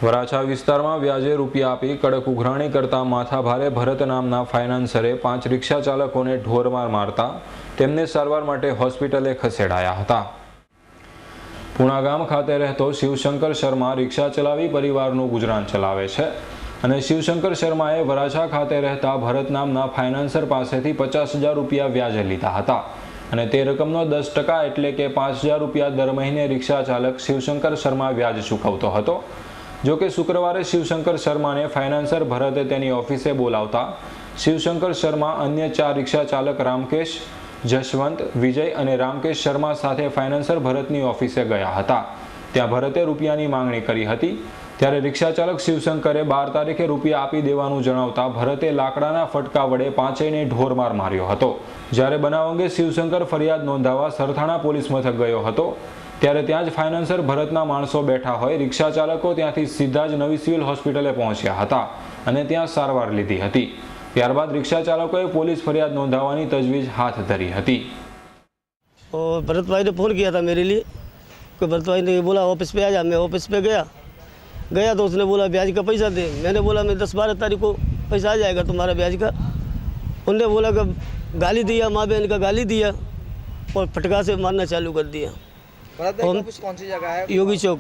વરાછા વિસ્તારમાં વ્યાજે રૂપિયા આપી કડક ઉઘરાણી કરતા માથાભારે ભરત નામના ફાઇનાન્સરે 5 રિક્ષા ચાલકોને ઢોરમાર મારતા તેમને સારવાર માટે હોસ્પિટલે ખસેડાયા હતા। પૂણા ગામ ખાતે રહેતો શિવશંકર શર્મા રિક્ષા ચલાવી પરિવારનું ગુજરાન ચલાવે છે અને શિવશંકર શર્માએ વરાછા ખાતે રહેતા ભરત નામના ફાઇનાન્સર પાસેથી 50,000 રૂપિયા વ્યાજે લીધા હતા અને તે રકમનો 10% એટલે કે 5,000 રૂપિયા દર મહિને રિક્ષા ચાલક શિવશંકર શર્મા વ્યાજ ચૂકવતો હતો। જો કે શુક્રવારે શિવશંકર શર્માને ફાઇનાન્સર ભરતે તેની ઓફિસે બોલાવતા શિવશંકર શર્મા અન્ય 4 રિક્ષા ચાલક રામકેશ, જશવંત, વિજય અને રામકેશ શર્મા સાથે ફાઇનાન્સર ભરતની ઓફિસે ગયા હતા। ત્યાં ભરતે રૂપિયાની માંગણી કરી હતી ત્યારે રિક્ષા ચાલક શિવશંકરે 12 તારીખે રૂપિયા આપી દેવાનું જણાવતા ભરતે લાકડાના ફટકા વડે પાંચેયને ઢોરમાર માર્યો હતો। જ્યારે બનાવ અંગે શિવશંકર ફરિયાદ નોંધાવવા સરથાણા પોલીસ મથક ગયો હતો ત્યારે ત્યાં જ ફાઇનાન્સર ભરતના માણસો બેઠા હોય રિક્ષા ચાલકો ત્યાંથી સીધા જ નવી સિવિલ હોસ્પિટલે પહોંચ્યા હતા અને ત્યાં સારવાર લીધી હતી। ત્યારબાદ રિક્ષા ચાલકોએ પોલીસ ફરિયાદ નોંધાવવાની તજવીજ હાથ ધરી હતી। और भरत भाई ने फ़ोन किया था मेरे लिए कि भरत भाई ने बोला ऑफिस पे आ जा। मैं ऑफिस पे गया तो उसने बोला ब्याज का पैसा दे। मैंने बोला मैं 10-12 तारीख को पैसा आ जाएगा तुम्हारा ब्याज का। उनने बोला कि गाली दिया, माँ बहन का गाली दिया और फटका से मारना चालू कर दिया। भरत भाई ऑफिस कौन सी जगह है? योगी चौक।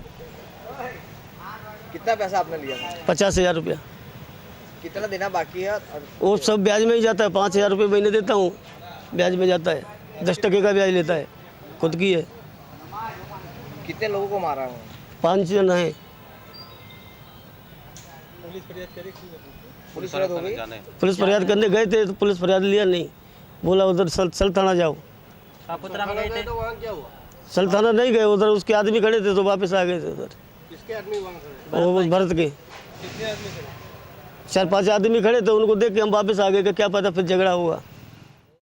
कितना पैसा आपने लिया? 50,000 रुपया। कितना देना बाकी है? वो सब ब्याज में ही जाता है। 5,000 रुपये महीने देता हूँ, ब्याज में जाता है। 10% का ब्याज लेता है, खुद की है। कितने लोगों को मारा है? 5 जन है। पुलिस फरियाद हो गई? पुलिस फरियाद करने गए थे तो पुलिस फरियाद लिया नहीं, बोला उधर सल्थाना जाओ। सल्थाना नहीं गए, उधर उसके आदमी खड़े थे तो वापस आ गए थे उधर। किसके आदमी वहाँ खड़े? वो भरत के। कितने आदमी खड़े? 4-5 आदमी खड़े थे, उनको देख के हम वापस आ गए कि क्या पता फिर झगड़ा हुआ।